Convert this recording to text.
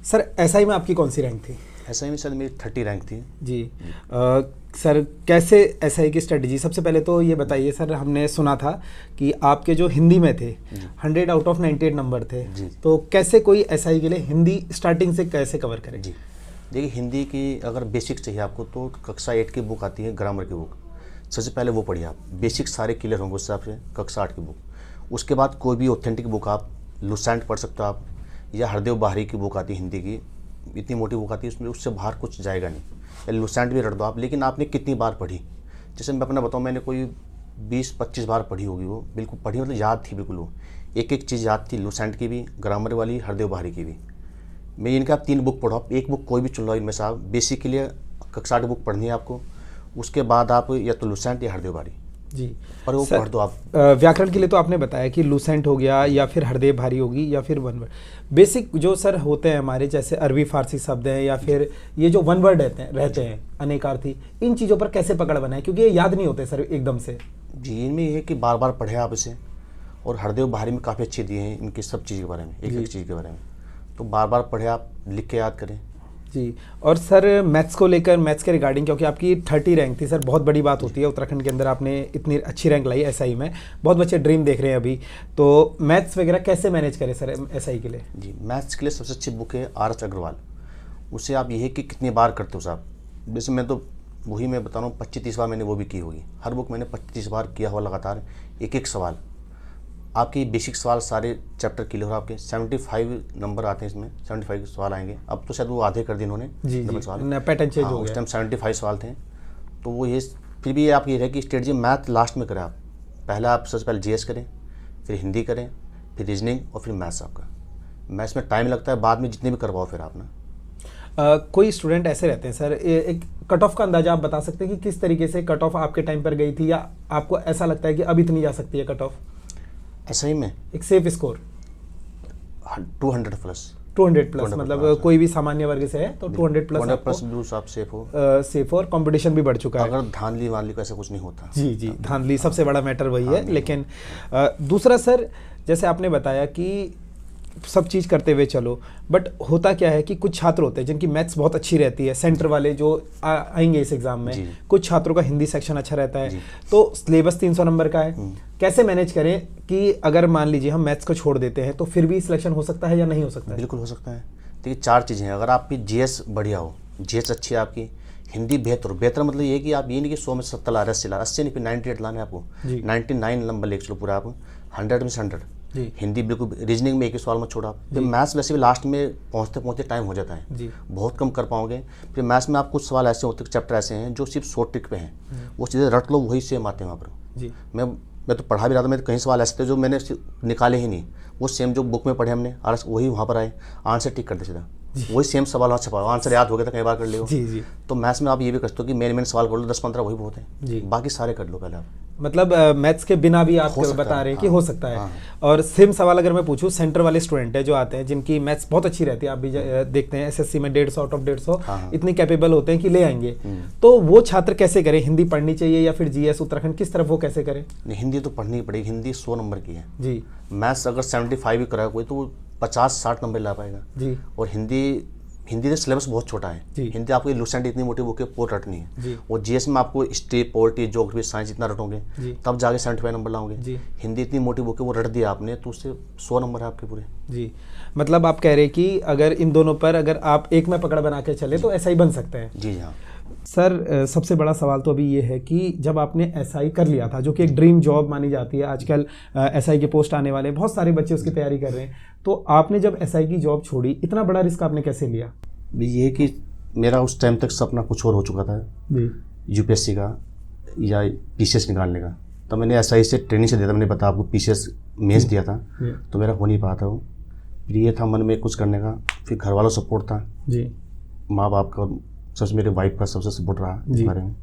Sir SI में आपकी कौन सी रैंक थी? एसआई में सर मेरी 30 रैंक थी जी। सर कैसे एसआई की स्ट्रेटजी, सबसे पहले तो ये बताइए सर, हमने सुना था कि आपके जो हिंदी में थे 100 आउट ऑफ 98 नंबर थे, तो कैसे कोई एसआई के लिए हिंदी स्टार्टिंग से कैसे कवर करे? जी देखिए, हिंदी की अगर बेसिक चाहिए आपको तो कक्षा 8 की बुक आती है, ग्रामर की बुक, सबसे पहले वो पढ़िए आप, बेसिक सारे क्लियर होंगे उस हिसाब से। कक्षा 8 की बुक, उसके बाद कोई भी ऑथेंटिक बुक आप लुसेंट पढ़ सकते हो आप, या हरदेव बाहरी की बुक आती है हिंदी की, इतनी मोटी बुक आती है, उसमें उससे बाहर कुछ जाएगा नहीं, या लुसेंट भी रट दो आप, लेकिन आपने कितनी बार पढ़ी। जैसे मैं अपना बताऊँ, मैंने कोई 20-25 बार पढ़ी होगी, वो बिल्कुल पढ़ी मतलब याद थी बिल्कुल, वो एक एक चीज़ याद थी, लुसेंट की भी, ग्रामर वाली, हरदेव बाहरी की भी। मैं इनका आप 3 बुक पढ़ो, आप एक बुक कोई भी चुन लो इनमें से, आप बेसिक के लिए कक्षा 8 बुक पढ़नी है आपको, उसके बाद आप या तो लुसेंट या हरदेव बाहरी जी पर वो पढ़ दो आप। व्याकरण के लिए तो आपने बताया कि लुसेंट हो गया या फिर हरदेव भारी होगी या फिर वन वर्ड। बेसिक जो सर होते हैं हमारे, जैसे अरबी फारसी शब्द हैं या फिर ये जो वन वर्ड रहते हैं अनेकार्थी, इन चीज़ों पर कैसे पकड़ बनाए, क्योंकि ये याद नहीं होते सर एकदम से। जी, इनमें ये है कि बार बार पढ़े आप इसे, और हरदेव बाहरी में काफ़ी अच्छे दिए हैं इनकी सब चीज़ के बारे में, एक एक चीज़ के बारे में, तो बार बार पढ़े आप, लिख के याद करें। जी। और सर मैथ्स को लेकर, मैथ्स के रिगार्डिंग, क्योंकि आपकी 30 रैंक थी सर, बहुत बड़ी बात होती है उत्तराखंड के अंदर, आपने इतनी अच्छी रैंक लाई एसआई में, बहुत बच्चे ड्रीम देख रहे हैं अभी, तो मैथ्स वगैरह कैसे मैनेज करें सर एसआई के लिए? जी, मैथ्स के लिए सबसे अच्छी बुक है आर.एच. अग्रवाल, उससे आप ये है कि कितनी बार करते हो साहब, जैसे मैं तो वही मैं बता रहा हूँ 25-30 बार मैंने वो भी की होगी, हर बुक मैंने 25-30 बार किया हुआ लगातार, एक एक सवाल, आपकी बेसिक सवाल सारे चैप्टर क्लियर हो, आपके 75 नंबर आते हैं इसमें, 75 सवाल आएंगे, अब तो शायद वो आधे कर दिए इन्होंने सवाल, पैटर्न चेंज हो गया, उस टाइम 75 सवाल थे, तो वो ये फिर भी आप ये है कि स्ट्रेटजी मैथ लास्ट में करें आप, पहला आप सबसे पहले जीएस करें, फिर हिंदी करें, फिर रीजनिंग, और फिर मैथ्स आपका। मैथ्स में टाइम लगता है, बाद में जितने भी करवाओ फिर आप ना। कोई स्टूडेंट ऐसे रहते हैं सर, एक कट ऑफ का अंदाजा आप बता सकते हैं कि किस तरीके से कट ऑफ आपके टाइम पर गई थी, या आपको ऐसा लगता है कि अब इतनी जा सकती है कट ऑफ? ऐसा ही में एक सेफ स्कोर 200 प्लस, 200 प्लस, मतलब कोई भी सामान्य वर्ग से है तो 200 प्लस आप सेफ हो, सेफ हो, और कंपटीशन भी बढ़ चुका है। अगर धांधली वांधली का ऐसा कुछ नहीं होता। जी जी, धांधली सबसे बड़ा मैटर वही है। लेकिन दूसरा सर, जैसे आपने बताया कि सब चीज़ करते हुए चलो, बट होता क्या है कि कुछ छात्र होते हैं जिनकी मैथ्स बहुत अच्छी रहती है, सेंटर वाले जो आएंगे इस एग्जाम में, कुछ छात्रों का हिंदी सेक्शन अच्छा रहता है, तो सिलेबस 300 नंबर का है, कैसे मैनेज करें कि अगर मान लीजिए हम मैथ्स को छोड़ देते हैं तो फिर भी सिलेक्शन हो सकता है या नहीं हो सकता है? बिल्कुल हो सकता है। देखिए 4 चीज़ें हैं, अगर आपकी जीएस बढ़िया हो, जीएस अच्छी है आपकी, हिंदी बेहतर हो, बेहतर मतलब ये कि आप ये नहीं कि 100 में 70 ला रहे, 80 ला, 80 नहीं, फिर 98 लाना है आपको, 99 नंबर लेके चलो पूरा आप, 100 में से 100। हिंदी बिल्कुल, रीजनिंग में एक ही सवाल मत छोड़ा आप, फिर मैथ्स वैसे भी लास्ट में पहुंचते पहुंचते टाइम हो जाता है, बहुत कम कर पाओगे। फिर मैथ्स में आप कुछ सवाल ऐसे होते हैं, चैप्टर ऐसे हैं जो सिर्फ शॉर्ट ट्रिक पे हैं, वो चीज़ें रट लो, वही सेम आते हैं वहाँ पर। मैं तो पढ़ा भी रहा था, मैं तो कई सवाल ऐसे थे जो मैंने निकाले ही नहीं, वो सेम जो बुक में पढ़े हमने और वही वहाँ पर आए, आंसर टिक कर दे सीधा, वही सेम सवाल वहाँ छपा, आंसर याद हो गया था, कई बार कर लियो। तो मैथ्स में आप ये भी कर सकते हो कि मेन सवाल कर लो, 10-15 वही बहुत है, बाकी सारे कर लो पहले आप। मतलब मैथ्स के बिना भी आप बता रहे हैं कि हो सकता है। और सेम सवाल अगर मैं पूछूं, सेंटर वाले स्टूडेंट है जो आते हैं जिनकी मैथ्स बहुत अच्छी रहती है, आप भी देखते हैं एसएससी में 150 आउट ऑफ 150 इतने कैपेबल होते हैं कि ले आएंगे, तो वो छात्र कैसे करें? हिंदी पढ़नी चाहिए या फिर जीएस उत्तराखंड, किस तरफ वो कैसे करें? हिंदी तो पढ़नी पड़ेगी, हिंदी 100 नंबर की है जी। मैथ्स अगर 75 भी कराया कोई तो वो 50-60 नंबर ला पाएगा जी। और हिंदी का सिलेबस बहुत छोटा है, हिंदी आपको लुसेंट इतनी मोटी बुक है, पूरी रटनी है, और जीएस में आपको हिस्ट्री, पॉलिटी, ज्योग्राफी, साइंस इतना रटोगे तब जाके 75 नंबर लाओगे। हिंदी इतनी मोटी बुक है, वो रट दिया आपने तो उससे 100 नंबर है आपके पूरे। जी, मतलब आप कह रहे हैं कि अगर इन दोनों पर अगर आप एक में पकड़ बना के चले तो ऐसा ही बन सकते हैं। जी हाँ सर, सबसे बड़ा सवाल तो अभी ये है कि जब आपने एसआई कर लिया था, जो कि एक ड्रीम जॉब मानी जाती है, आजकल एसआई के पोस्ट आने वाले, बहुत सारे बच्चे उसकी तैयारी कर रहे हैं, तो आपने जब एसआई की जॉब छोड़ी, इतना बड़ा रिस्क आपने कैसे लिया? ये कि मेरा उस टाइम तक सपना कुछ और हो चुका था, यूपीएससी का या पीसीएस निकालने का, तो मैंने एसआई से ट्रेनिंग से दिया था, मैंने बताया आपको पीसीएस मेंस दिया था, तो मेरा हो नहीं पाया था वो, फिर ये था मन में कुछ करने का, फिर घर वालों सपोर्ट था जी, माँ बाप का, सबसे मेरे वाइफ का सबसे सपोर्ट रहा इस बारे में।